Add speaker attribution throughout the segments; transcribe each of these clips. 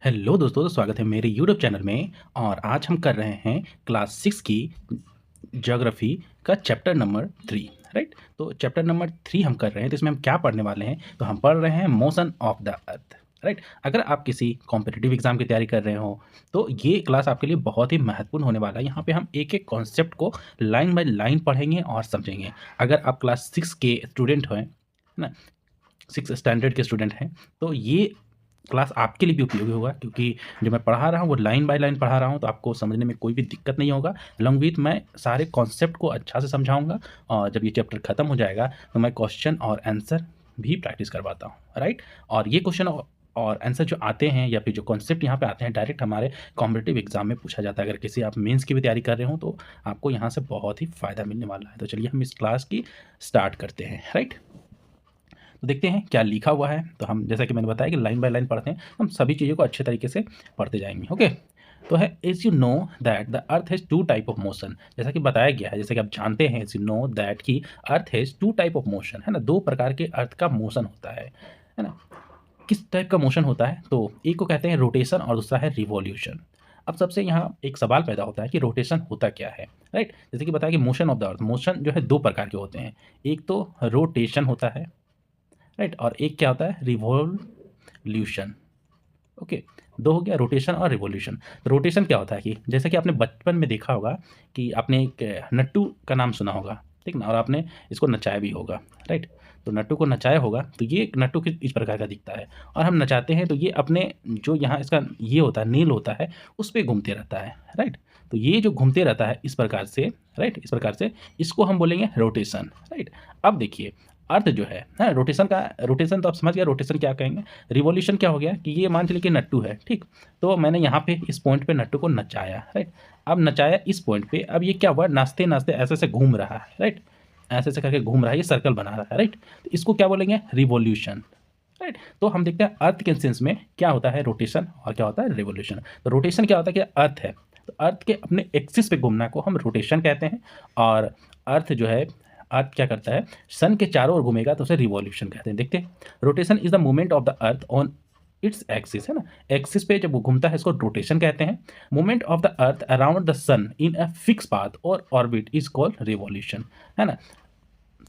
Speaker 1: Hello दोस्तों, तो स्वागत है मेरे यूट्यूब चैनल में। और आज हम कर रहे हैं क्लास 6 की ज्योग्राफी का चैप्टर नंबर 3। राइट, तो चैप्टर नंबर 3 हम कर रहे हैं। तो इसमें हम क्या पढ़ने वाले हैं? तो हम पढ़ रहे हैं motion of the earth. Right, अगर आप किसी कॉम्पिटिटिव एग्जाम की तैयारी कर रहे हो तो ये क्लास आपके लिए बहुत ही महत्वपूर्ण होने वाला है। यहाँ पे हम एक एक कॉन्सेप्ट को लाइन बाय लाइन पढ़ेंगे और समझेंगे। अगर आप क्लास 6 के स्टूडेंट हैं, है ना, 6 स्टैंडर्ड के स्टूडेंट हैं, तो ये क्लास आपके लिए भी उपयोगी होगा, क्योंकि जो मैं पढ़ा रहा हूँ वो लाइन बाय लाइन पढ़ा रहा हूँ, तो आपको समझने में कोई भी दिक्कत नहीं होगा। अलॉन्ग विथ मैं सारे कॉन्सेप्ट को अच्छा से समझाऊंगा, और जब ये चैप्टर खत्म हो जाएगा तो मैं क्वेश्चन और आंसर भी प्रैक्टिस करवाता हूँ। राइट, और ये क्वेश्चन और आंसर जो आते हैं या फिर जो कॉन्सेप्ट यहाँ पे आते हैं, डायरेक्ट हमारे कॉम्पिटिटिव एग्जाम में पूछा जाता है। अगर किसी आप मेंस की भी तैयारी कर रहे हो तो आपको यहाँ से बहुत ही फ़ायदा मिलने वाला है। तो चलिए हम इस क्लास की स्टार्ट करते हैं। राइट, तो देखते हैं क्या लिखा हुआ है। तो हम, जैसा कि मैंने बताया कि लाइन बाय लाइन पढ़ते हैं, हम सभी चीज़ों को अच्छे तरीके से पढ़ते जाएंगे। ओके, तो है as you know that the earth has two type of motion. जैसा कि बताया गया है, जैसे कि आप जानते हैं, एज यू नो दैट कि earth has two type of motion, है ना, दो प्रकार के अर्थ का मोशन होता है ना। किस टाइप का मोशन होता है? तो एक को कहते हैं रोटेशन और दूसरा है रिवॉल्यूशन। अब सबसे यहाँ एक सवाल पैदा होता है कि रोटेशन होता क्या है। राइट, जैसे कि बताया कि motion of the earth, motion जो है दो प्रकार के होते हैं। एक तो रोटेशन होता है, राइट, और एक क्या होता है? रिवॉल्यूशन। ओके, दो हो गया, रोटेशन और रिवॉल्यूशन। रोटेशन क्या होता है कि जैसे कि आपने बचपन में देखा होगा कि आपने एक नट्टू का नाम सुना होगा, ठीक ना, और आपने इसको नचाया भी होगा। राइट, तो नट्टू को नचाया होगा तो ये नट्टू किस इस प्रकार का दिखता है, और हम नचाते हैं तो ये अपने जो यहाँ इसका ये होता है, नील होता है, उस पर घूमते रहता है। राइट, तो ये जो घूमते रहता है इस प्रकार से, राइट, इस प्रकार से, इसको हम बोलेंगे रोटेशन। राइट, अब देखिए अर्थ जो है रोटेशन का, रोटेशन तो आप समझ गए रोटेशन क्या कहेंगे। रिवॉल्यूशन क्या हो गया कि ये मान चलिए कि नट्टू है, ठीक, तो मैंने यहाँ पे इस पॉइंट पे नट्टू को नचाया। राइट, अब नचाया इस पॉइंट पे, अब ये क्या हुआ, नाचते नाचते ऐसे ऐसे घूम रहा है। राइट, ऐसे ऐसे करके घूम रहा है, ये सर्कल बना रहा है। राइट, तो इसको क्या बोलेंगे? रिवॉल्यूशन। राइट, तो हम देखते हैं अर्थ के सेंस में क्या होता है रोटेशन और क्या होता है रिवॉल्यूशन। तो रोटेशन क्या होता है कि अर्थ है, तो अर्थ के अपने एक्सिस पे घूमना को हम रोटेशन कहते हैं, और अर्थ जो है, अर्थ क्या करता है, सन के चारों ओर घूमेगा तो उसे रिवॉल्यूशन कहते हैं। देखते हैं, rotation is the movement of the earth on its axis, है ना, एक्सिस पे जब वो घूमता है इसको रोटेशन कहते हैं। Movement of the earth around the sun in a fix path और ऑर्बिट इज कॉल्ड रिवॉल्यूशन, है ना।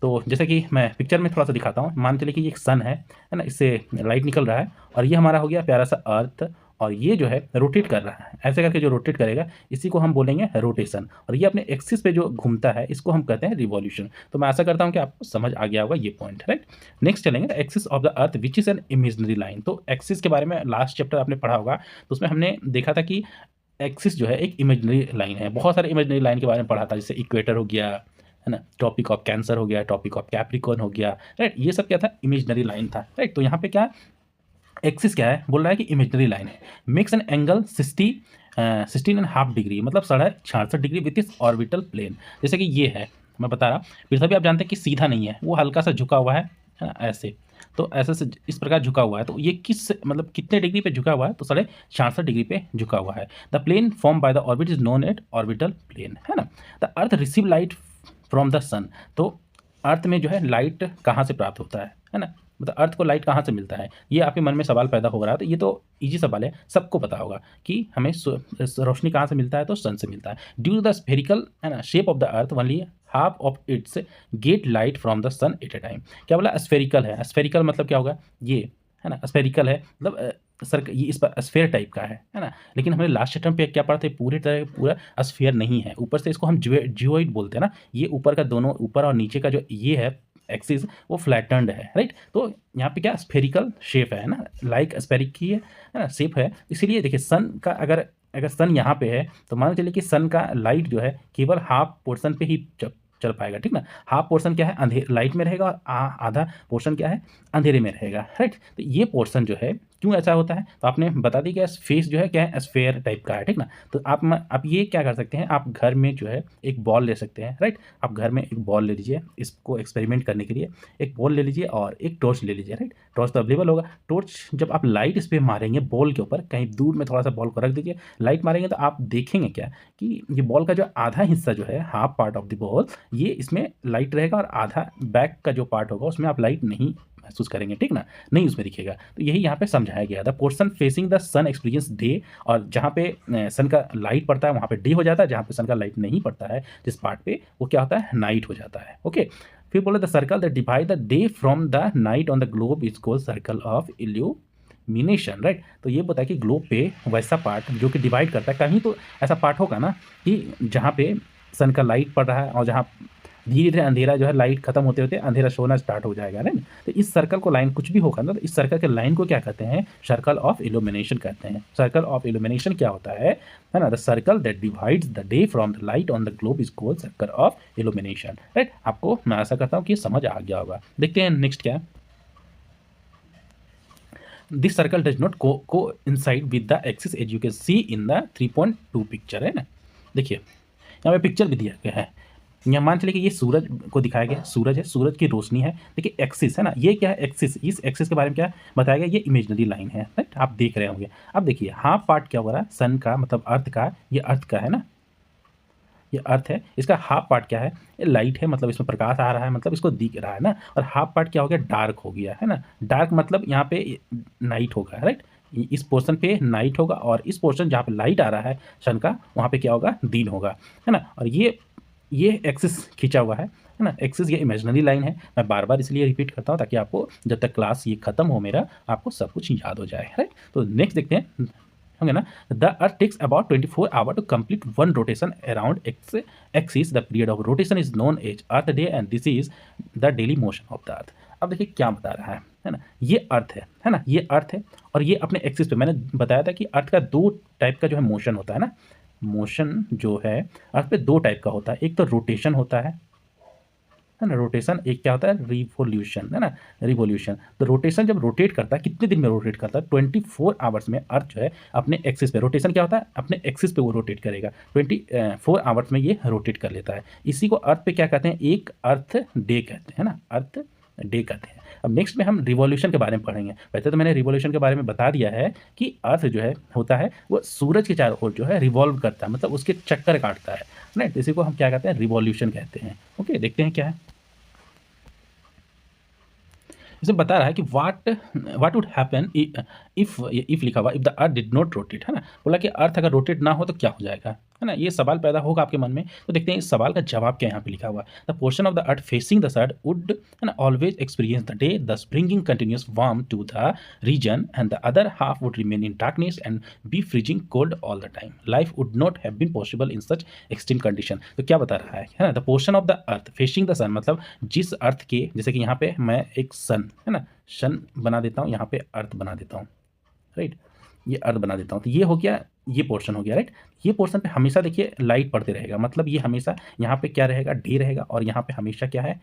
Speaker 1: तो जैसे कि मैं पिक्चर में थोड़ा सा दिखाता हूँ, मान चलिए कि ये एक सन है ना, इससे लाइट निकल रहा है, और ये हमारा हो गया प्यारा सा अर्थ, और ये जो है रोटेट कर रहा है, ऐसे करके जो रोटेट करेगा इसी को हम बोलेंगे रोटेशन, और ये अपने एक्सिस पे जो घूमता है इसको हम कहते हैं रिवॉल्यूशन। तो मैं आशा करता हूँ कि आपको समझ आ गया होगा ये पॉइंट। राइट, नेक्स्ट चलेंगे, axis of the earth which is an imaginary line. तो एक्सिस के बारे में लास्ट चैप्टर आपने पढ़ा होगा, तो उसमें हमने देखा था कि एक्सिस जो है एक इमेजनरी लाइन है। बहुत सारे इमेजनरी लाइन के बारे में पढ़ा था, जैसे इक्वेटर हो गया, है ना, टॉपिक ऑफ कैंसर हो गया, टॉपिक ऑफ कैप्रिकॉर्न हो गया। राइट, ये सब क्या था? इमेजनरी लाइन था। राइट, तो यहाँ पे क्या एक्सिस क्या है, बोल रहा है कि इमेजनरी लाइन है, मेक्स एन एंगल 16.5 डिग्री, मतलब 66.5 degree with its orbital plane. जैसे कि ये है, मैं बता रहा, फिर सभी आप जानते हैं कि सीधा नहीं है, वो हल्का सा झुका हुआ है ना, ऐसे। तो ऐसे से इस प्रकार झुका हुआ है, तो ये किस, मतलब कितने डिग्री पे झुका हुआ है? तो 66.5 डिग्री पे झुका हुआ है। The plane form by the orbit is known at orbital plane, है ना। The earth receive light from the sun. तो अर्थ में जो है लाइट कहाँ से प्राप्त होता है ना, मतलब अर्थ को लाइट कहाँ से मिलता है, ये आपके मन में सवाल पैदा हो रहा है। तो ये तो इजी सवाल है, सबको पता होगा कि हमें रोशनी कहाँ से मिलता है, तो सन से मिलता है। ड्यू टू द स्फेरिकल, है ना, shape of the earth only half of its get light from the sun at a time. क्या बोला? स्फेरिकल है, स्फेरिकल मतलब क्या होगा ये, है ना, स्फेरिकल है मतलब सर ये इस पर स्फेयर टाइप का है ना। लेकिन हमने लास्ट चैप्टर पे क्या पढ़ा था, पूरे तरह पूरा स्फेयर नहीं है, ऊपर से इसको हम जियोइड बोलते हैं ना। ये ऊपर का दोनों, ऊपर और नीचे का जो ये है एक्सिस, वो फ्लैटन्ड है। राइट, तो यहाँ पे क्या स्फेरिकल शेप है ना, लाइक स्फेरिक ही है ना, शेप है। इसीलिए देखिए सन का, अगर अगर सन यहाँ पे है तो मान चलिए कि सन का लाइट जो है केवल हाफ पोर्शन पे ही चल पाएगा, ठीक ना। हाफ पोर्शन क्या है, अंधेरे लाइट में रहेगा, और आधा पोर्शन क्या है, अंधेरे में रहेगा। राइट, तो ये पोर्शन जो है क्यों ऐसा होता है, तो आपने बता दी कि फेस जो है क्या है, स्फेयर टाइप का है, ठीक ना। तो आप ये क्या कर सकते हैं, आप घर में जो है एक बॉल ले सकते हैं। राइट, आप घर में एक बॉल ले लीजिए, इसको एक्सपेरिमेंट करने के लिए एक बॉल ले लीजिए और एक टॉर्च ले लीजिए। राइट, टॉर्च तो अवेलेबल होगा। टॉर्च जब आप लाइट इस पर मारेंगे बॉल के ऊपर, कहीं दूर में थोड़ा सा बॉल को रख दीजिए, लाइट मारेंगे तो आप देखेंगे क्या कि ये बॉल का जो आधा हिस्सा जो है, half part of the ball, ये इसमें लाइट रहेगा, और आधा बैक का जो पार्ट होगा उसमें आप लाइट नहीं महसूस करेंगे, ठीक ना, नहीं उसमें दिखेगा। तो यही यहाँ पे समझाया गया। The portion facing the sun experience day, और जहाँ पे सन का लाइट पड़ता है वहाँ पे डे हो जाता है, जहाँ पे सन का लाइट नहीं पड़ता है जिस पार्ट पे, वो क्या होता है, नाइट हो जाता है। ओके, फिर बोले the circle that divide the day from the night on the globe is called circle of illumination, right. तो ये बताया कि ग्लोब पे वैसा पार्ट जो कि डिवाइड करता है, कहीं तो ऐसा पार्ट होगा ना कि जहाँ पे सन का लाइट पड़ रहा है और जहाँ धीरे धीरे अंधेरा जो है, लाइट खत्म होते होते अंधेरा सोना स्टार्ट हो जाएगा, राइट। तो इस सर्कल को, लाइन कुछ भी होगा ना, तो इस सर्कल के लाइन को क्या कहते हैं, सर्कल ऑफ इल्यूमिनेशन कहते हैं। सर्कल ऑफ इल्यूमिनेशन क्या होता है ना, the circle that divides the day from the light on the globe is called circle of illumination, right. आपको मैं आशा करता हूँ कि समझ आ गया होगा। देखते हैं नेक्स्ट क्या है। This circle does not coincide with the axis as you can see in the 3.2 picture, है ना। देखिए यहाँ पे पिक्चर भी दिया गया है। यहाँ मान चलिए कि ये सूरज को दिखाया गया, सूरज है, सूरज की रोशनी है। देखिए एक्सिस है ना, ये क्या है, एक्सिस। इस एक्सिस के बारे में क्या बताया गया, ये इमेजिनरी लाइन है, राइट, आप देख रहे होंगे। अब देखिए हाफ पार्ट क्या हो रहा है, सन का मतलब अर्थ का, ये अर्थ का है ना, ये अर्थ है, इसका हाफ पार्ट क्या है, ये लाइट है, मतलब इसमें प्रकाश आ रहा है, मतलब इसको दिख रहा है ना। और हाफ पार्ट क्या हो गया, डार्क हो गया, है ना। डार्क मतलब यहाँ पे नाइट होगा, राइट। इस पोर्शन पे नाइट होगा, और इस पोर्शन जहाँ पे लाइट आ रहा है सन का, वहाँ पे क्या होगा, दिन होगा, है ना। और ये एक्सिस खींचा हुआ है ना। एक्सिस ये इमेजिनरी लाइन है। मैं बार बार इसलिए रिपीट करता हूँ ताकि आपको जब तक क्लास ये खत्म हो मेरा, आपको सब कुछ याद हो जाए, राइट। तो नेक्स्ट देखते हैं, होंगे ना। The earth takes about 24 hour to complete one rotation around axis. The period of rotation is known as earth day and this is the daily motion of the earth. अब देखिए क्या बता रहा है ना, ये अर्थ है ना, ये अर्थ है, और ये अपने एक्सिस पे, मैंने बताया था कि अर्थ का दो टाइप का जो है मोशन होता है ना। मोशन जो है अर्थ पे दो टाइप का होता है, एक तो रोटेशन होता है ना, रोटेशन, एक क्या होता है, रिवोल्यूशन, है ना, रिवोल्यूशन। तो रोटेशन जब रोटेट करता है, कितने दिन में रोटेट करता है, 24 आवर्स में अर्थ जो है अपने एक्सिस पे, रोटेशन क्या होता है, अपने एक्सिस पे वो रोटेट करेगा, 24 आवर्स में ये रोटेट कर लेता है। इसी को अर्थ पे क्या कहते हैं, एक अर्थ डे कहते हैं ना, अर्थ डे कहते हैं। अब नेक्स्ट में हम रिवॉल्यूशन के बारे में पढ़ेंगे। वैसे तो मैंने रिवॉल्यूशन के बारे में बता दिया है कि अर्थ जो है होता है वो सूरज के चारों ओर जो है रिवॉल्व करता है, मतलब उसके चक्कर काटता है, राइट। इसी को हम क्या कहते हैं, रिवॉल्यूशन कहते हैं। ओके, देखते हैं क्या है। इसे बता रहा है कि व्हाट वुड हैपन इफ लिखा हुआ if the earth did not rotate, है ना। बोला कि अर्थ अगर रोटेट ना हो तो क्या हो जाएगा, है ना। ये सवाल पैदा होगा आपके मन में। तो देखते हैं इस सवाल का जवाब क्या यहाँ पे लिखा हुआ है। The portion of the earth facing the sun would, है ना, always experience the day thus bringing continuous warm to the region and the other half would remain in darkness and be freezing cold all the time. Life would not have been possible in such extreme condition. तो क्या बता रहा है ना, the portion of the earth facing the sun, मतलब जिस अर्थ के, जैसे कि यहाँ पे मैं एक सन, है ना, सन बना देता हूँ, यहाँ पे अर्थ बना देता हूँ, राइट, ये अर्थ बना देता हूँ। तो ये हो गया, ये पोर्शन हो गया, राइट। ये पोर्शन पे हमेशा देखिए लाइट पड़ते रहेगा, मतलब ये हमेशा यहाँ पे क्या रहेगा, डे रहेगा, और यहाँ पे हमेशा क्या है,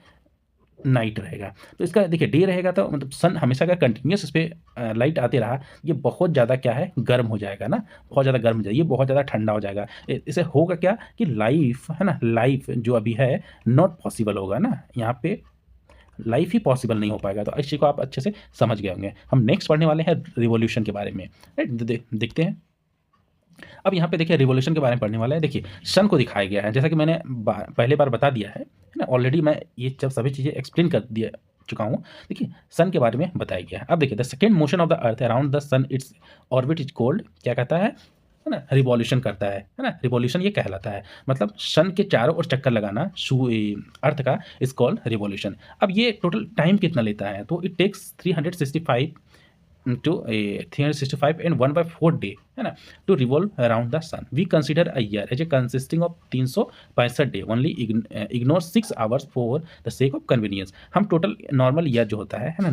Speaker 1: नाइट रहेगा। तो इसका देखिए डे रहेगा तो मतलब सन हमेशा का कंटिन्यूस इस पर लाइट आते रहा, ये बहुत ज़्यादा क्या है, गर्म हो जाएगा ना, बहुत ज़्यादा गर्म हो जाएगा, ये बहुत ज़्यादा ठंडा हो जाएगा। इसे होगा क्या कि लाइफ, है ना, लाइफ जो अभी है नॉट पॉसिबल होगा ना, यहाँ पे लाइफ ही पॉसिबल नहीं हो पाएगा। तो इस चीज़ को आप अच्छे से समझ गए होंगे। हम नेक्स्ट पढ़ने वाले हैं रिवॉल्यूशन के बारे में, राइट। देखते हैं। अब यहाँ पे देखिए रिवॉल्यूशन के बारे में पढ़ने वाला है। देखिए सन को दिखाया गया है, जैसा कि मैंने पहले बार बता दिया है ना, ऑलरेडी मैं ये जब सभी चीज़ें एक्सप्लेन कर दिया चुका हूँ। देखिए सन के बारे में बताया गया है। अब देखिए the second motion of the earth around the sun its orbit is called, क्या कहता है ना, रिवॉल्यूशन करता है ना, रिवॉल्यूशन ये कहलाता है, मतलब सन के चारों ओर चक्कर लगाना अर्थ का इज कॉल्ड रिवॉल्यूशन। अब ये टोटल टाइम कितना लेता है, तो it takes 365 to a 365 and 1/4 day, है ना, to revolve around the sun. We consider a year as a consisting of 365 day, only ignore 6 hours for the sake of convenience. हम total normal year जो होता है ना,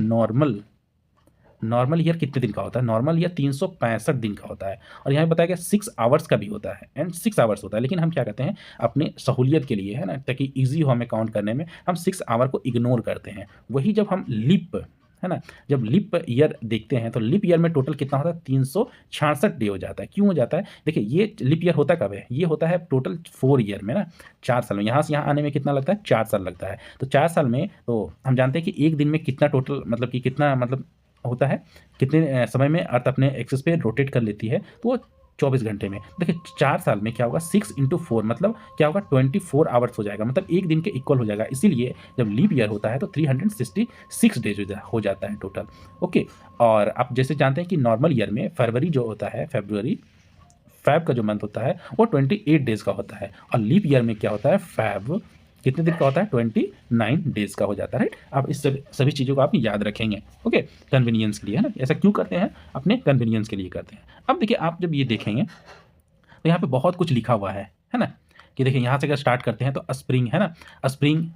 Speaker 1: normal year कितने दिन का होता है, नॉर्मल ईयर 365 दिन का होता है, और यहाँ बताया गया 6 आवर्स का भी होता है एंड 6 आवर्स होता है। लेकिन हम क्या कहते हैं अपने सहूलियत के लिए, है ना, ताकि ईजी हो हमें काउंट करने में, हम 6 आवर को इग्नोर करते हैं। वही जब हम लिप, है ना, जब लिप ईयर देखते हैं तो लिप ईयर में टोटल कितना होता है, 366 डे हो जाता है। क्यों हो जाता है, देखिए ये लिप ईयर होता कब है, ये होता है टोटल 4 ईयर में ना, 4 साल में। यहाँ से यहाँ आने में कितना लगता है, 4 साल लगता है। तो 4 साल में तो हम जानते हैं कि एक दिन में कितना टोटल, मतलब कि कितना मतलब होता है, कितने समय में अर्थ अपने एक्सिस पे रोटेट कर लेती है, तो वो 24 घंटे में। देखिए 4 साल में क्या होगा, 6 × 4 मतलब क्या होगा, 24 आवर्स हो जाएगा, मतलब एक दिन के इक्वल हो जाएगा। इसीलिए जब लीप ईयर होता है तो 366 डेज हो जाता है टोटल। ओके, और आप जैसे जानते हैं कि नॉर्मल ईयर में फरवरी जो होता है, फैब का जो मंथ होता है वो 28 डेज का होता है, और लीप ईयर में क्या होता है, फैब कितने दिन का होता है, 29 डेज का हो जाता है, राइट। आप इस सभी चीज़ों को आप याद रखेंगे, ओके, कन्वीनियंस के लिए, है ना। ऐसा क्यों करते हैं, अपने कन्वीनियंस के लिए करते हैं। अब देखिए आप जब ये देखेंगे तो यहाँ पे बहुत कुछ लिखा हुआ है ना, कि देखिए यहाँ से अगर स्टार्ट करते हैं तो स्प्रिंग है ना, स्प्रिंग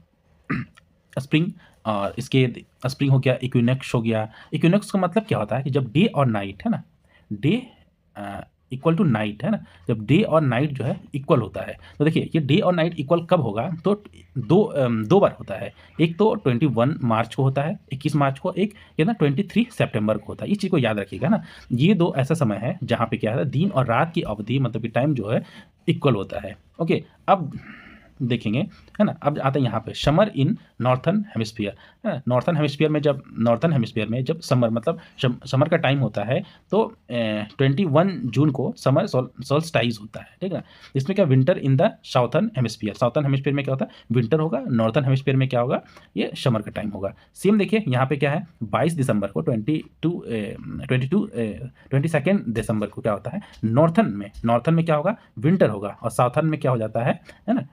Speaker 1: स्प्रिंग और इसके स्प्रिंग हो गया, इक्विनॉक्स हो गया। इक्विनॉक्स का मतलब क्या होता है कि जब डे और नाइट है ना, डे इक्वल टू नाइट है ना, जब डे और नाइट जो है इक्वल होता है। तो देखिए ये डे और नाइट इक्वल कब होगा, तो दो बार होता है। एक तो 21 मार्च को होता है, 21 मार्च को, एक ये ना 23 सितंबर को होता है। इस चीज़ को याद रखिएगा ना, ये दो ऐसा समय है जहाँ पे क्या है, दिन और रात की अवधि मतलब कि टाइम जो है इक्वल होता है। ओके, अब देखेंगे, है ना। अब आता है यहाँ पे समर इन नॉर्थर्न हेमिस्फीयर, है ना। नॉर्थर्न हेमिस्फीयर में जब समर मतलब समर का टाइम होता है तो 21 जून को समर सोल्स्टाइज होता है, ठीक है ना। इसमें क्या, winter in the southern hemisphere में क्या होता है, विंटर होगा। नॉर्थर्न हेमिस्फीयर में क्या होगा, ये समर का टाइम होगा। सेम देखिए यहाँ पे क्या है, 22 दिसंबर को 22 दिसंबर को क्या होता है, नॉर्थर्न में क्या होगा, विंटर होगा, और साउथर्न में क्या हो जाता है ना,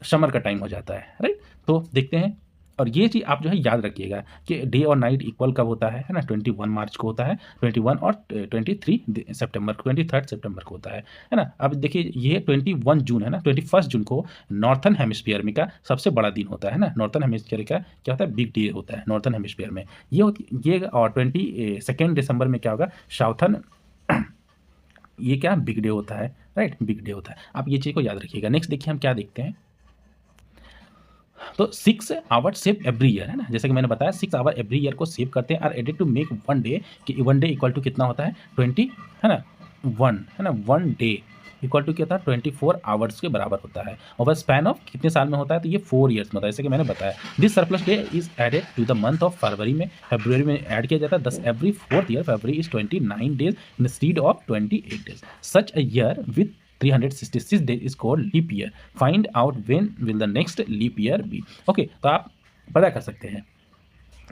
Speaker 1: समर का टाइम हो जाता है, राइट। तो देखते हैं, और ये चीज़ आप जो है याद रखिएगा कि डे और नाइट इक्वल कब होता है ना, 21 मार्च को होता है, 21 और 23 सितंबर को, 23 सितंबर को होता है ना। अब देखिए ये 21 जून है ना, 21 जून को नॉर्थर्न हेमिस्फीयर में का सबसे बड़ा दिन होता है ना, नॉर्थर्न हेमिस्फीयर का क्या होता है, बिग डे होता है नॉर्थर्न हेमिस्फीयर में, ये और 22 दिसंबर में क्या होगा, साउथर्न ये क्या बिग डे होता है, राइट, बिग डे होता है। आप ये चीज़ को याद रखिएगा। नेक्स्ट देखिए हम क्या देखते हैं, तो 6 आवर सेव एवरी ईयर है ना, जैसे कि मैंने बताया 6 आवर एवरी ईयर को सेव करते हैं, are added to make one day, कि वन डे इक्वल टू कितना होता है, 20 है ना, वन है ना, वन डे इक्वल टू क्या होता है, 24 आवर्स के बराबर होता है। ओवर स्पैन ऑफ कितने साल में होता है, तो ये 4 ईयर्स में होता है, जैसे कि मैंने बताया। This surplus day is added to the month of February में ऐड किया जाता है। Thus every 4th year February is 29 days instead of 28 days. Such a year with 366 days is called leap year. Find out when will the next leap year be. Okay, तो आप पता कर सकते हैं।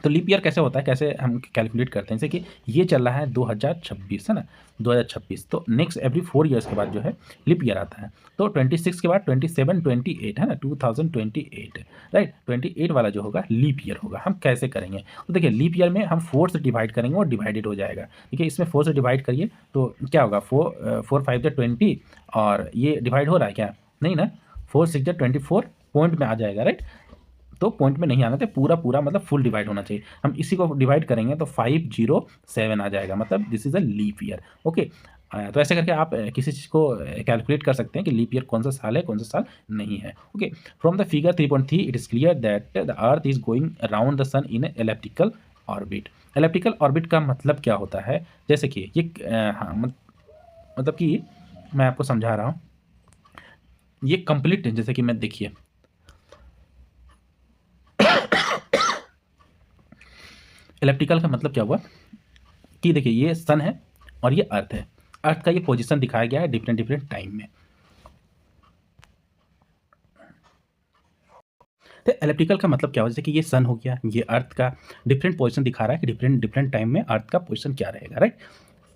Speaker 1: तो लीप ईयर कैसे होता है, कैसे हम कैलकुलेट करते हैं, जैसे कि ये चल रहा है 2026 है ना, 2026, तो नेक्स्ट एवरी 4 ईयर्स के बाद जो है लीप ईयर आता है। तो 26 के बाद 27, 28 है ना, 2028, राइट, 28 वाला जो होगा लीप ईयर होगा। हम कैसे करेंगे, तो देखिए लीप ईयर में हम 4 से डिवाइड करेंगे और डिवाइडेड हो जाएगा, ठीक है। इसमें 4 से डिवाइड करिए तो क्या होगा, 4 5 20, और ये डिवाइड हो रहा है क्या, नहीं ना, 4 6 24 पॉइंट में आ जाएगा, राइट। तो पॉइंट में नहीं आना चाहिए, पूरा मतलब फुल डिवाइड होना चाहिए। हम इसी को डिवाइड करेंगे तो 507 आ जाएगा, मतलब this is a leap year, okay. तो ऐसे करके आप किसी चीज़ को कैलकुलेट कर सकते हैं कि लीप ईयर कौन सा साल है, कौन सा साल नहीं है, okay. From the figure 3.3 it is clear that the earth is going around the sun in elliptical orbit. Elliptical orbit का मतलब क्या होता है, जैसे कि ये हाँ, मतलब कि मैं आपको समझा रहा हूँ, ये कंप्लीट, जैसे कि मैं देखिए एलिप्टिकल का मतलब क्या हुआ कि देखिए ये सन है और ये अर्थ है, अर्थ का ये पोजीशन दिखाया गया है डिफरेंट टाइम में। तो एलिप्टिकल का मतलब क्या हुआ, जैसे कि ये सन हो गया, ये अर्थ का डिफरेंट पोजीशन दिखा रहा है कि डिफरेंट टाइम में अर्थ का पोजीशन क्या रहेगा, राइट।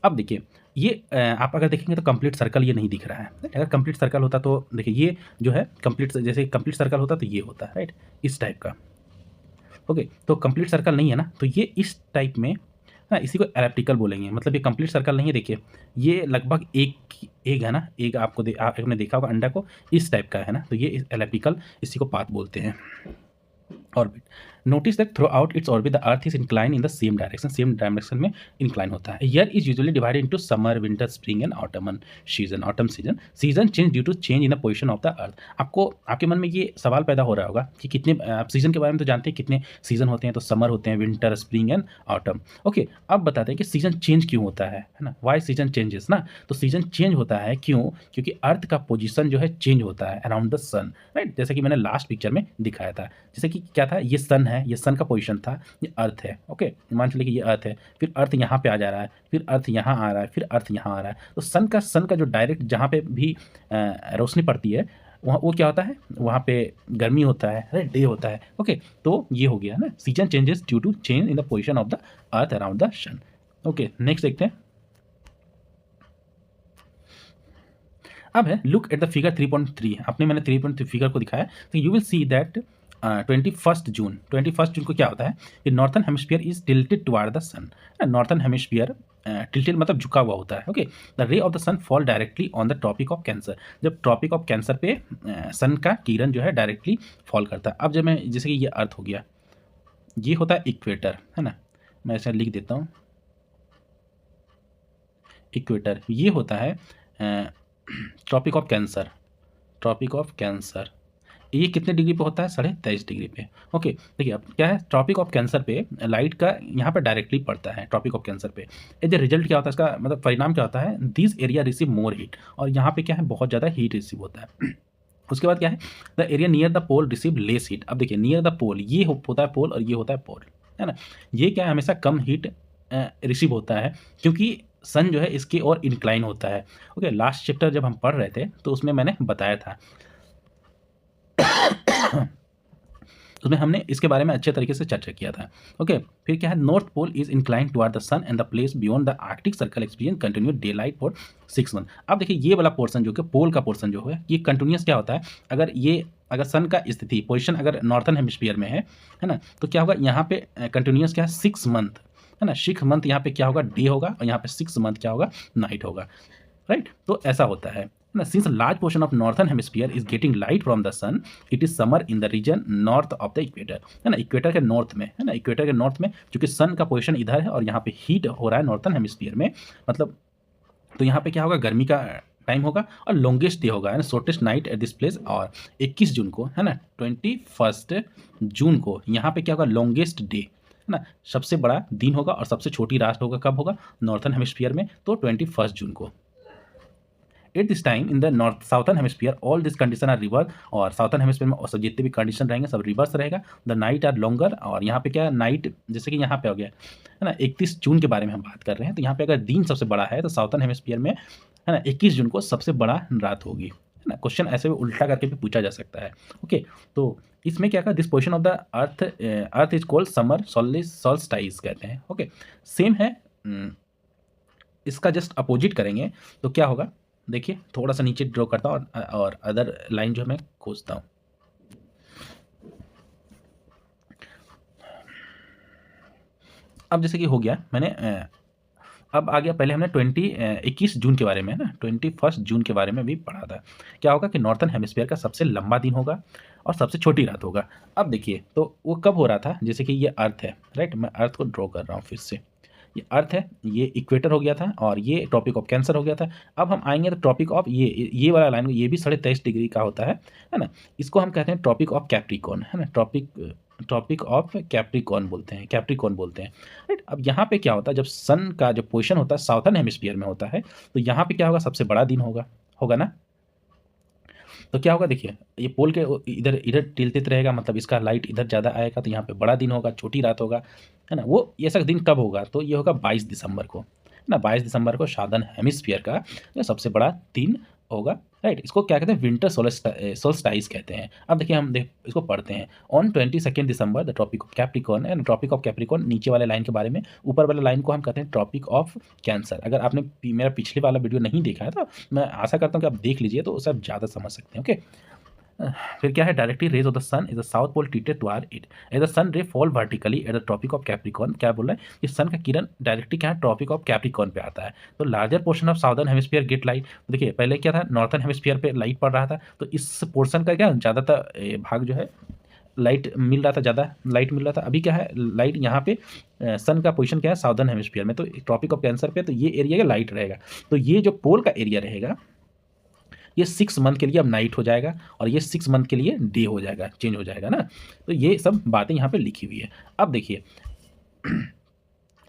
Speaker 1: अब देखिए ये आप अगर देखेंगे तो कंप्लीट सर्कल ये नहीं दिख रहा है। अगर कंप्लीट सर्कल होता तो देखिए ये जो है कंप्लीट, जैसे कंप्लीट सर्कल होता तो ये होता है, राइट, इस टाइप का, ओके। तो कंप्लीट सर्कल नहीं है ना, तो ये इस टाइप में ना, इसी को एलिप्टिकल बोलेंगे, मतलब ये कंप्लीट सर्कल नहीं है। देखिए ये लगभग एक है ना, एक आपने देखा होगा अंडा को, इस टाइप का है ना, तो ये एलिप्टिकल, इसी को पाथ बोलते हैं, orbit. Notice that throughout its orbit the earth is incline in the same direction में इंक्लाइन होता है। Year is usually divided into summer, winter, spring and autumn season change due to change in the position of the earth. आपको आपके मन में ये सवाल पैदा हो रहा होगा कि कितने, आप सीजन के बारे में तो जानते हैं कितने सीजन होते हैं, तो समर होते हैं, winter, spring and autumn, okay. अब बताते हैं कि सीजन चेंज क्यों होता है ना, वाई सीजन चेंजेस ना। तो सीजन चेंज होता है क्यों, क्योंकि अर्थ का पोजीशन जो है चेंज होता है अराउंड द सन, राइट, जैसे कि मैंने लास्ट पिक्चर में दिखाया था। जैसे कि क्या था, ये सन है, ये सन का पोजीशन था, ये अर्थ है। ओके, मान चलिए कि ये अर्थ है, फिर अर्थ यहाँ पे आ जा रहा है, फिर अर्थ यहाँ आ रहा है, फिर अर्थ यहाँ आ रहा है। तो सन का जो डायरेक्ट जहाँ पे भी रोशनी पड़ती है वहाँ वो क्या होता है, वहाँ पे गर्मी होता है, राइट, डे होता है। ओके, तो ये हो गया ना, season changes due to change in the position of the earth around the sun. Okay, next देखते हैं। अब है लुक एट द फिगर 3.3। आपने मैंने 3.3 फिगर को दिखाया, तो you will see that 21 June को क्या होता है कि northern hemisphere is tilted toward the sun. Northern hemisphere tilted मतलब झुका हुआ होता है। Okay, the ray of the sun fall directly on the tropic of cancer. जब ट्रॉपिक ऑफ कैंसर पे सन का किरण जो है डायरेक्टली फॉल करता है। अब जब मैं, जैसे कि ये अर्थ हो गया, ये होता है इक्वेटर, है ना, मैं ऐसे लिख देता हूँ इक्वेटर। ये होता है tropic of cancer. Tropic of cancer ये कितने डिग्री पे होता है, 23.5 डिग्री पे। ओके, देखिए अब क्या है, ट्रॉपिक ऑफ कैंसर पे लाइट का यहाँ पे डायरेक्टली पड़ता है ट्रॉपिक ऑफ कैंसर पे। ये रिजल्ट क्या होता है, इसका मतलब परिणाम क्या होता है, this area receive more heat, और यहाँ पे क्या है, बहुत ज़्यादा हीट रिसीव होता है। उसके बाद क्या है, the area near the pole receive less heat. अब देखिए नियर द पोल ये होता है पोल और ये होता है पोल, है ना। ये क्या है, हमेशा कम हीट रिसीव होता है क्योंकि सन जो है इसकी ओर इंक्लाइन होता है। ओके, लास्ट चैप्टर जब हम पढ़ रहे थे तो उसमें मैंने बताया था उसमें हमने इसके बारे में अच्छे तरीके से चर्चा किया था। ओके, फिर क्या है, north pole is incline toward the sun and the place beyond the arctic circle experience continuous day light for 6 month. अब देखिए ये वाला पोर्सन जो कि पोल का पोर्सन जो है ये कंटिन्यूस क्या होता है, अगर सन का स्थिति पोजिशन अगर नॉर्थन हेमिस्फीयर में है ना, तो क्या होगा, यहाँ पे कंटिन्यूस क्या है, 6 मंथ, है ना। 6 मंथ यहाँ पे क्या होगा, डे होगा, और यहाँ पे 6 मंथ क्या होगा, नाइट होगा, राइट। तो ऐसा होता है ना। Since large portion of northern hemisphere is getting light from the sun, it is summer in the region north of the equator, है ना, इक्वेटर के नॉर्थ में, है ना, इक्वेटर के नॉर्थ में, क्योंकि सन का पोजीशन इधर है और यहाँ पे हीट हो रहा है नॉर्थन हेमिस्फीयर में, मतलब तो यहाँ पे क्या होगा, गर्मी का टाइम होगा और लॉन्गेस्ट डे होगा, है ना, shortest night at this place. और 21 जून को, है ना, 21 जून को यहाँ पे क्या होगा, लॉन्गेस्ट डे, है ना, सबसे बड़ा दिन होगा, और सबसे छोटी रात होगा, कब होगा, नॉर्थन हेमिस्फीयर में, तो 21 जून को। At this time in the north southern hemisphere all this condition are reverse, और साउथर्न हेमिस्फीयर में सब जितने भी कंडीशन रहेंगे सब रिवर्स रहेगा। द नाइट आर लॉन्गर, और यहाँ पे क्या नाइट, जैसे कि यहाँ पे हो गया, है ना, 31 जून के बारे में हम बात कर रहे हैं, तो यहाँ पे अगर दिन सबसे बड़ा है तो साउथर्न हेमिस्फीयर में, है ना, 21 जून को सबसे बड़ा रात होगी, है ना। क्वेश्चन ऐसे भी उल्टा करके भी पूछा जा सकता है। ओके, तो इसमें क्या कहा, this position of the earth is called summer solstice कहते हैं। ओके, सेम है, इसका जस्ट अपोजिट करेंगे तो क्या होगा, देखिए थोड़ा सा नीचे ड्रॉ करता हूँ और अदर लाइन जो मैं खोजता हूँ। अब जैसे कि हो गया, मैंने अब आ गया, पहले हमने 21 जून के बारे में, ना 21 जून के बारे में भी पढ़ा था। क्या होगा कि नॉर्थन हेमिस्फीयर का सबसे लंबा दिन होगा और सबसे छोटी रात होगा। अब देखिए तो वो कब हो रहा था, जैसे कि ये अर्थ है, राइट, मैं अर्थ को ड्रॉ कर रहा हूँ फिर से, ये अर्थ है, ये इक्वेटर हो गया था, और ये ट्रॉपिक ऑफ कैंसर हो गया था। अब हम आएंगे तो ट्रॉपिक ऑफ ये वाला लाइन, ये भी 23.5 डिग्री का होता है ना, इसको हम कहते हैं ट्रॉपिक ऑफ कैप्रिकॉर्न, है ना, ट्रॉपिक ऑफ कैप्रिकॉर्न बोलते हैं, राइट। अब यहाँ पे क्या होता है, जब सन का जो पोजीशन होता है साउथर्न हेमिस्फीयर में होता है, तो यहाँ पे क्या होगा, सबसे बड़ा दिन होगा ना। तो क्या होगा, देखिए ये पोल के इधर इधर टिल्टेड रहेगा, मतलब इसका लाइट इधर ज़्यादा आएगा, तो यहाँ पे बड़ा दिन होगा, छोटी रात होगा, है ना। वो ये सब दिन कब होगा, तो ये होगा 22 दिसंबर को, है ना, 22 दिसंबर को साउदर्न हेमिस्फीयर का जो सबसे बड़ा दिन होगा, राइट। इसको क्या कहते हैं, विंटर सोल्स्टाइस कहते हैं। अब देखिए हम इसको पढ़ते हैं। On 22 December the tropic of capricorn, and tropic of capricorn नीचे वाले लाइन के बारे में, ऊपर वाले लाइन को हम कहते हैं ट्रॉपिक ऑफ कैंसर। अगर आपने मेरा पिछले वाला वीडियो नहीं देखा है तो मैं आशा करता हूँ कि आप देख लीजिए, तो उसे आप ज़्यादा समझ सकते हैं। ओके, फिर क्या है, directly rays of the sun is the south pole tilted toward it as the sun ray fall vertically at the tropic of Capricorn. क्या बोल रहा है, कि सन का किरण डायरेक्टली क्या है, ट्रॉपिक ऑफ कैप्रिकॉर्न पे आता है, तो larger portion of southern hemisphere get light. देखिए पहले क्या था, नॉर्थन हेमिस्फीयर पे लाइट पड़ रहा था, तो इस पोर्शन का क्या ज़्यादातर भाग जो है लाइट मिल रहा था, ज़्यादा लाइट मिल रहा था। अभी क्या है, लाइट यहाँ पे सन का पोजीशन क्या है, साउदर्न हेमिस्फीयर में, तो ट्रॉपिक ऑफ कैंसर पे, तो ये एरिया का लाइट रहेगा, तो ये जो पोल का एरिया रहेगा ये 6 मंथ के लिए अब नाइट हो जाएगा, और ये 6 मंथ के लिए डे हो जाएगा, चेंज हो जाएगा ना। तो ये सब बातें यहाँ पे लिखी हुई है। अब देखिए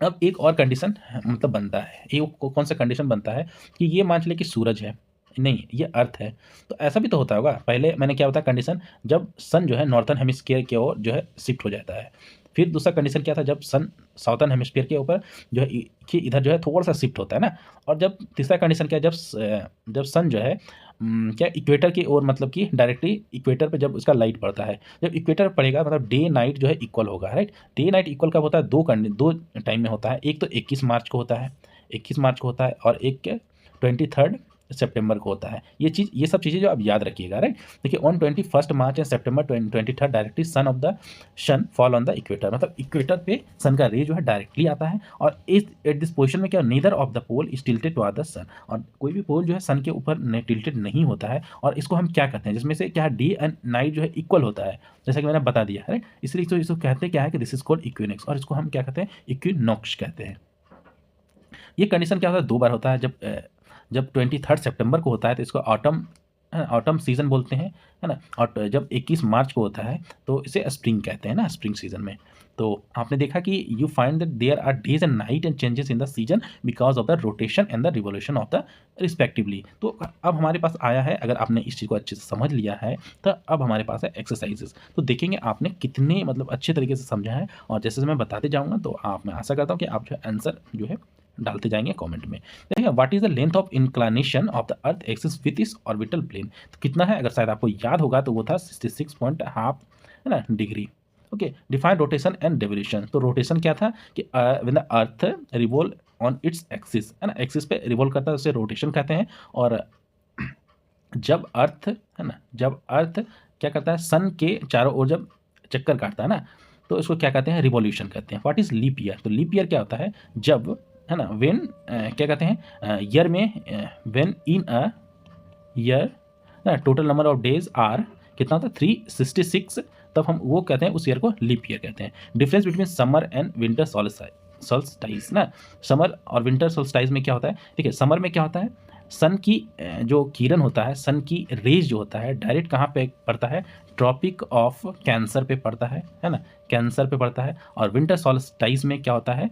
Speaker 1: अब एक और कंडीशन मतलब बनता है, ये कौन सा कंडीशन बनता है, कि ये मान चलिए कि सूरज है, नहीं, ये अर्थ है। तो ऐसा भी तो होता होगा, पहले मैंने क्या बताया कंडीशन, जब सन जो है नॉर्थर्न हेमिस्फीयर की ओर जो है शिफ्ट हो जाता है। फिर दूसरा कंडीशन क्या था, जब सन साउथर्न हेमिस्फीयर के ऊपर जो है कि इधर जो है थोड़ा सा शिफ्ट होता है ना। और जब तीसरा कंडीशन क्या है, जब सन जो है क्या इक्वेटर की ओर, मतलब कि डायरेक्टली इक्वेटर पे जब उसका लाइट पड़ता है, जब इक्वेटर पड़ेगा मतलब डे नाइट जो है इक्वल होगा, राइट। डे नाइट इक्वल कब होता है, दो टाइम में होता है। एक तो 21 मार्च को होता है, 21 मार्च को होता है, और एक क्या 23 सितंबर को होता है। ये सब चीज़ें जो आप याद रखिएगा, राइट। देखिए on 21 March and September 23 directly sun of the sun fall on the equator, मतलब इक्वेटर पे सन का रे जो है डायरेक्टली आता है। और इस एट दिस पोजिशन में क्या, neither of the pole is tilted toward the sun, और कोई भी पोल जो है सन के ऊपर टिल्टेड नहीं होता है। और इसको हम क्या कहते हैं, जिसमें से क्या डे एंड नाइट जो है इक्वल होता है, जैसा कि मैंने बता दिया, राइट। इसलिए इसको कहते हैं क्या है कि दिस इज कॉल्ड इक्विनोक्स, और इसको हम क्या कहते हैं, इक्विनॉक्स कहते हैं। ये कंडीशन क्या होता है, दो बार होता है। जब 23 सितंबर को होता है तो इसको ऑटम सीजन बोलते हैं, है ना। और जब 21 मार्च को होता है तो इसे स्प्रिंग कहते हैं ना, स्प्रिंग सीजन में। तो आपने देखा कि you find that there are days and night and changes in the season because of the rotation and the revolution of the respectively. तो अब हमारे पास आया है, अगर आपने इस चीज़ को अच्छे से समझ लिया है तो अब हमारे पास है एक्सरसाइजेस। तो देखेंगे आपने कितने मतलब अच्छे तरीके से समझा है, और जैसे जैसे मैं बताते जाऊँगा तो मैं आशा करता हूँ कि आप जो आंसर जो है डालते जाएंगे कमेंट में। देखिए what is the length of inclination of the earth axis with its orbital plane, तो कितना है, अगर शायद आपको याद होगा तो वो था 66.5 है ना degree. Okay, define rotation and deviation, तो रोटेशन क्या था कि when the earth revolve on its axis, है ना, एक्सिस पे रिवॉल्व करता है उसे रोटेशन कहते हैं। और जब अर्थ है ना, जब अर्थ क्या करता है, सन के चारों ओर जब चक्कर काटता है ना, तो इसको क्या कहते हैं, रिवॉल्यूशन कहते हैं। व्हाट इज लीप ईयर, तो लीप ईयर क्या होता है, जब है ना वेन क्या कहते हैं ईयर में, वेन इन अ ईयर ना total number of days are कितना होता है 366, तब हम वो कहते हैं उस ईयर को लीप ईयर कहते हैं। Difference between summer and winter solstice ना, समर और विंटर सोल्स्टाइस में क्या होता है, देखिए समर में क्या होता है, सन की जो किरण होता है, सन की रेज जो होता है डायरेक्ट कहाँ पे पड़ता है, ट्रॉपिक ऑफ कैंसर पे पड़ता है ना, कैंसर पे पड़ता है। और विंटर सोल्स्टाइस में क्या होता है,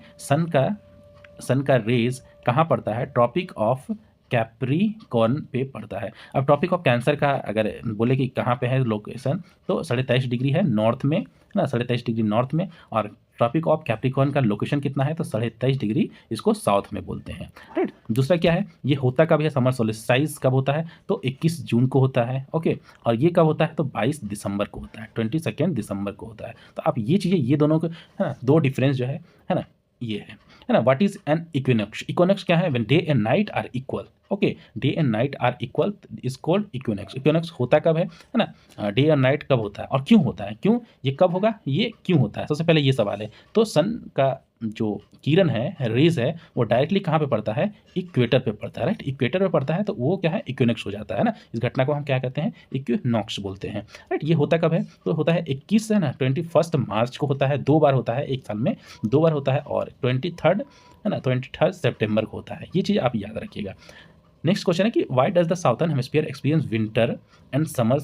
Speaker 1: सन का रेज कहाँ पड़ता है, ट्रॉपिक ऑफ कैप्रिकॉर्न पे पड़ता है। अब ट्रॉपिक ऑफ कैंसर का अगर बोले कि कहाँ पे है लोकेशन, तो 23.5 डिग्री है नॉर्थ में, है ना, 23.5 डिग्री नॉर्थ में। और ट्रॉपिक ऑफ कैप्रिकॉर्न का लोकेशन कितना है, तो 23.5 डिग्री इसको साउथ में बोलते हैं, राइट। दूसरा क्या है, ये होता कब है, समर सोल्स्टाइस कब होता है, तो 21 जून को होता है, ओके। और ये कब होता है, तो 22 दिसंबर को होता है, 22 दिसंबर को होता है। तो आप ये चीज़ें, ये दोनों को है ना, दो डिफरेंस जो है ना, ये है ना। What is an equinox, equinox क्या है, when day and night are equal, okay, day and night are equal is called equinox. Equinox होता कब है ना, डे और नाइट कब होता है और क्यों होता है, क्यों ये कब होगा, ये क्यों होता है, सबसे पहले ये सवाल है। तो सन का जो किरण है, रेज है, वो डायरेक्टली कहाँ पे पड़ता है, इक्वेटर पे पड़ता है, राइट। इक्वेटर पे पड़ता है तो वो क्या है, इक्विनॉक्स हो जाता है ना। इस घटना को हम क्या कहते हैं, इक्विनॉक्स बोलते हैं, राइट। ये होता कब है, तो होता है 21 है ना 21 मार्च को होता है, दो बार होता है एक साल में, दो बार होता है। और 23 है ना 23 सितंबर को होता है। ये चीज़ आप याद रखिएगा। नेक्स्ट क्वेश्चन है कि why does the southern hemisphere experience winter and summer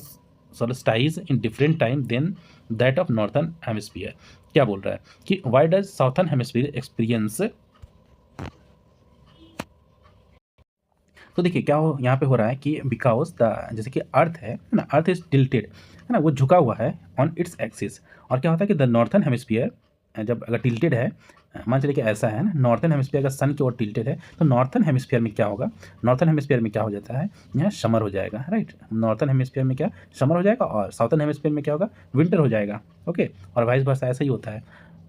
Speaker 1: solstice in different time than that of northern hemisphere. क्या बोल रहा है कि why does southern hemisphere experience, तो देखिए क्या हो यहाँ पे हो रहा है कि बिकॉज द, जैसे कि अर्थ है ना, अर्थ इज टिल्टेड, है ना, वो झुका हुआ है ऑन इट्स एक्सिस। और क्या होता है कि द नॉर्थर्न हेमिस्फीयर जब अगर टिल्टेड है, मान चलिए कि ऐसा है ना, नॉर्थर्न हेमिस्फीयर अगर सन की ओर टिल्टेड है तो नॉर्थर्न हेमिस्फीयर में क्या होगा, नॉर्थर्न हेमिस्फीयर में क्या हो जाता है, यहाँ समर हो जाएगा, राइट। नॉर्थर्न हेमिस्फीयर में क्या समर हो जाएगा, और साउथर्न हेमिस्फीयर में क्या होगा, विंटर हो जाएगा, ओके। और वाइस वर्सा ऐसा ही होता है।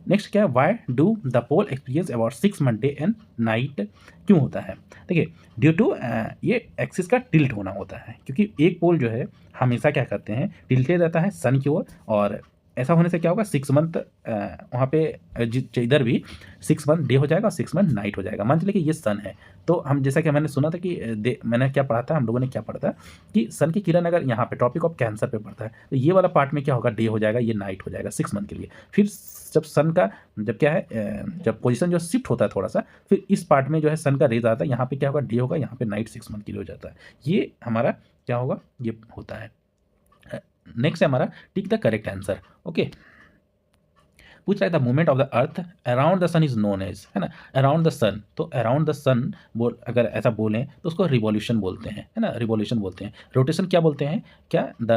Speaker 1: नेक्स्ट क्या है, why do the pole experience about 6 month day and night, क्यों होता है, देखिए ड्यू टू ये एक्सिस का टिल्ट होना होता है, क्योंकि एक पोल जो है हमेशा क्या करते हैं, टिल्टेड रहता है सन की ओर। और ऐसा होने से क्या होगा, 6 मंथ वहाँ पे इधर भी 6 मंथ डे हो जाएगा और 6 मंथ नाइट हो जाएगा। मान चलिए कि ये सन है, तो हम जैसा कि मैंने सुना था कि मैंने क्या पढ़ा था, हम लोगों ने क्या पढ़ा था कि सन की किरण अगर यहाँ पे ट्रॉपिक ऑफ कैंसर पे पड़ता है तो ये वाला पार्ट में क्या होगा, डे हो जाएगा, ये नाइट हो जाएगा 6 मंथ के लिए। फिर जब सन का जब क्या है जब पोजीशन जो शिफ्ट होता है थोड़ा सा, फिर इस पार्ट में जो है सन का रेज आता है, यहाँ पे क्या होगा, डे होगा, यहाँ पे नाइट 6 मंथ के लिए हो जाता है। ये हमारा क्या होगा, ये होता है। नेक्स्ट है हमारा tick the correct answer, okay. पूछ रहा है the movement of the earth around the sun is known as, है ना, अराउंड द सन, तो अराउंड द सन बोल अगर ऐसा बोलें तो उसको रिवॉल्यूशन बोलते हैं, है ना, रिवॉल्यूशन बोलते हैं। रोटेशन क्या बोलते हैं, क्या the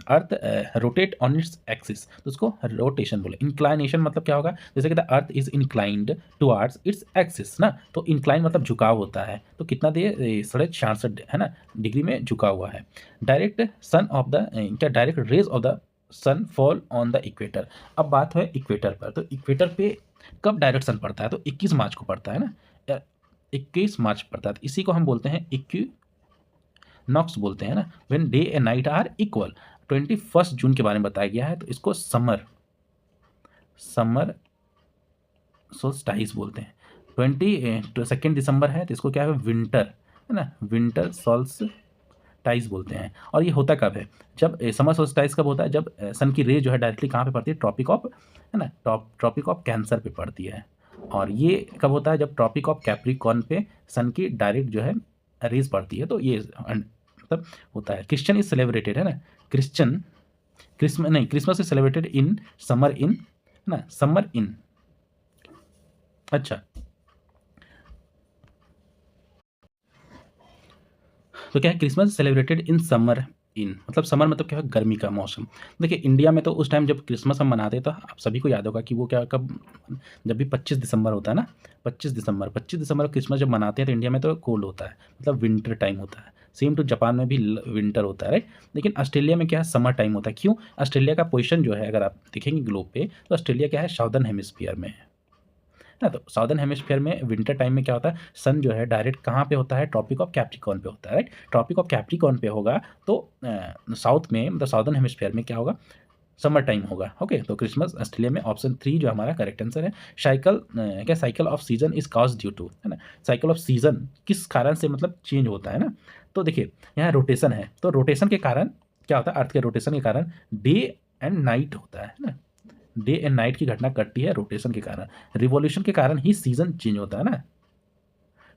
Speaker 1: earth rotate on its axis, तो उसको रोटेशन बोले। इंक्लाइनेशन मतलब क्या होगा, जैसे कि the earth is inclined towards its axis ना, तो इंक्लाइन मतलब झुकाव होता है, तो कितना दे 66.5 है ना डिग्री में झुका हुआ है। डायरेक्ट सन ऑफ द क्या direct rays of the sun fall on the equator. अब बात है इक्वेटर पर, तो इक्वेटर पे कब डायरेक्ट सन पड़ता है, तो 21 मार्च को पड़ता है ना, 21 मार्च पड़ता है, तो इसी को हम बोलते हैं इक्विनॉक्स बोलते हैं ना, when day and night are equal. 21 June के बारे में बताया गया है, तो इसको समर सोल्स्टाइस बोलते हैं। 22 दिसंबर है, तो इसको क्या है, विंटर, है ना, विंटर सोल्स्टाइस बोलते हैं। और ये होता कब है, जब समर सोल्स्टाइस कब होता है, जब सन की रे जो है डायरेक्टली कहाँ पे पड़ती है, ट्रॉपिक ऑफ, है ना, ट्रॉपिक ऑफ कैंसर पे पड़ती है। और ये कब होता है, जब ट्रॉपिक ऑफ कैप्रिकॉर्न पे सन की डायरेक्ट जो है रेज पड़ती है, तो ये मतलब होता है। क्रिश्चियन इज सेलिब्रेटेड, है ना, Christmas is celebrated in summer in, है ना, समर इन, अच्छा, तो क्या है, Christmas celebrated in summer in, मतलब समर मतलब क्या है, गर्मी का मौसम। देखिए इंडिया में तो उस टाइम जब क्रिसमस हम मनाते हैं तो आप सभी को याद होगा कि वो क्या कब, जब भी 25 दिसंबर होता है ना, 25 दिसंबर क्रिसमस जब मनाते हैं तो इंडिया में तो कोल्ड होता है, मतलब विंटर टाइम होता है। सेम टू जापान में भी विंटर होता है, राइट। लेकिन ऑस्ट्रेलिया में क्या है, समर टाइम होता है। क्यों, ऑस्ट्रेलिया का पोजीशन जो है अगर आप देखेंगे ग्लोब पे, तो ऑस्ट्रेलिया क्या है, साउदर्न हेमिस्फीयर में है ना, तो साउदर्न हेमिस्फीयर में विंटर टाइम में क्या होता है, सन जो है डायरेक्ट कहाँ पे होता है, ट्रॉपिक ऑफ कैप्रिकॉर्न पे होता है, राइट। ट्रॉपिक ऑफ कैप्रिकॉर्न पे होगा तो साउथ में मतलब साउदर्न हेमिस्फीयर में क्या होगा, समर टाइम होगा। ओके, तो क्रिसमस ऑस्ट्रेलिया में ऑप्शन 3 जो हमारा करेक्ट आंसर है। Cycle of season is cause due to, है ना, साइकिल ऑफ सीजन किस कारण से मतलब चेंज होता है ना, तो देखिए यहाँ रोटेशन है, तो रोटेशन के कारण क्या होता है, अर्थ के रोटेशन के कारण डे एंड नाइट होता है ना, डे एंड नाइट की घटना घटती है रोटेशन के कारण। रिवॉल्यूशन के कारण ही सीजन चेंज होता है ना,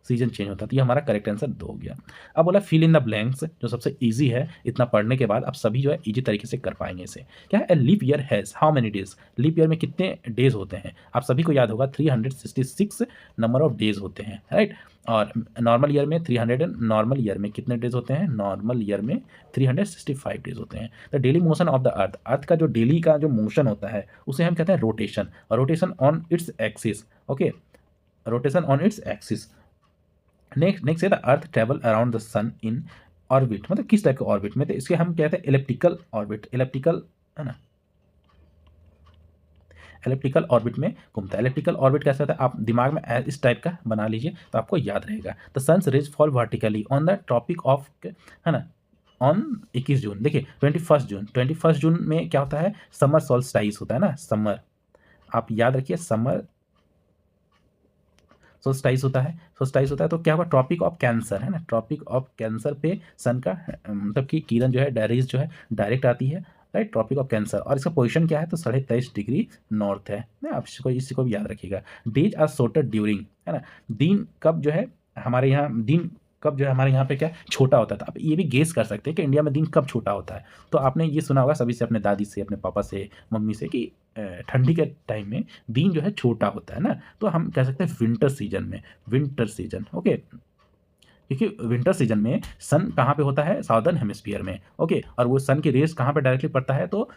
Speaker 1: सीजन चेंज होता है। तो ये हमारा करेक्ट आंसर 2 हो गया। अब बोला फिल इन द ब्लैंक्स, जो सबसे इजी है, इतना पढ़ने के बाद आप सभी जो है इजी तरीके से कर पाएंगे इसे। क्या है, leap year has how many days, leap year में कितने डेज होते हैं, आप सभी को याद होगा 366 नंबर ऑफ डेज होते हैं, राइट। और नॉर्मल ईयर में 300, नॉर्मल ईयर में कितने डेज होते हैं, नॉर्मल ईयर में 365 डेज होते हैं। The daily motion of the earth, earth का जो डेली का जो मोशन होता है उसे हम कहते हैं रोटेशन, और rotation on its axis, okay, rotation on its axis. Next है the earth travel around the sun in orbit, मतलब किस टाइप के ऑर्बिट में, तो इसके हम कहते हैं इलेप्टिकल ऑर्बिट, इलेप्टिकल, है ना, इलेप्टिकल ऑर्बिट में घूमता है। इलेप्टिकल ऑर्बिट कैसा होता है, आप दिमाग में इस टाइप का बना लीजिए तो आपको याद रहेगा। The sun's rays fall vertically on the tropic of, है ना, ऑन 21 जून। देखिए 21 जून में क्या होता है, समर सोल्स्टाइस होता है ना, समर, आप याद रखिए समर सोल्स्टाइस होता है, सोल्स्टाइस होता है, तो क्या होगा, ट्रॉपिक ऑफ कैंसर, है ना, ट्रॉपिक ऑफ कैंसर पे सन का मतलब कि किरण जो है डायरेक्ट जो है डायरेक्ट आती है, राइट, ट्रॉपिक ऑफ कैंसर। और इसका पोजीशन क्या है, तो 23.5 डिग्री नॉर्थ है ना, आप इसको भी याद रखिएगा। डेज आर शॉर्टर ड्यूरिंग, है ना, दिन कब जो है हमारे यहाँ, दिन कब जो है हमारे यहाँ पे क्या छोटा होता था। आप ये भी गेस कर सकते हैं कि इंडिया में दिन कब छोटा होता है, तो आपने ये सुना होगा सभी से, अपने दादी से, अपने पापा से, मम्मी से, कि ठंडी के टाइम में दिन जो है छोटा होता है ना, तो हम कह सकते हैं विंटर सीजन में, विंटर सीजन, ओके, क्योंकि विंटर सीजन में सन कहाँ पे होता है, साउदर्न हेमिस्फीयर में, ओके, और वो सन की रेस कहाँ पे डायरेक्टली पड़ता है, तो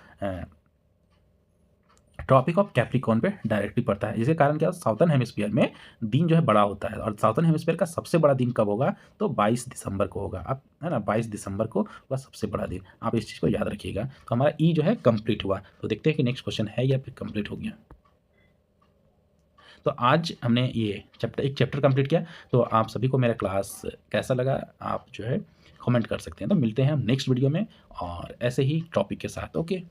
Speaker 1: ट्रॉपिक ऑफ कैप्रिकॉर्न पे डायरेक्टली पड़ता है। इसके कारण क्या, साउथर्न हेमिस्फीयर में दिन जो है बड़ा होता है, और साउथर्न हेमिस्फीयर का सबसे बड़ा दिन कब होगा, तो 22 दिसंबर को होगा, आप, है ना, 22 दिसंबर को होगा सबसे बड़ा दिन, आप इस चीज़ को याद रखिएगा। तो हमारा ई जो है कंप्लीट हुआ, तो देखते हैं कि नेक्स्ट क्वेश्चन है या फिर कंप्लीट हो गया। तो आज हमने ये एक चैप्टर कंप्लीट किया, तो आप सभी को मेरा क्लास कैसा लगा आप जो है कमेंट कर सकते हैं। तो मिलते हैं हम नेक्स्ट वीडियो में और ऐसे ही टॉपिक के साथ, ओके।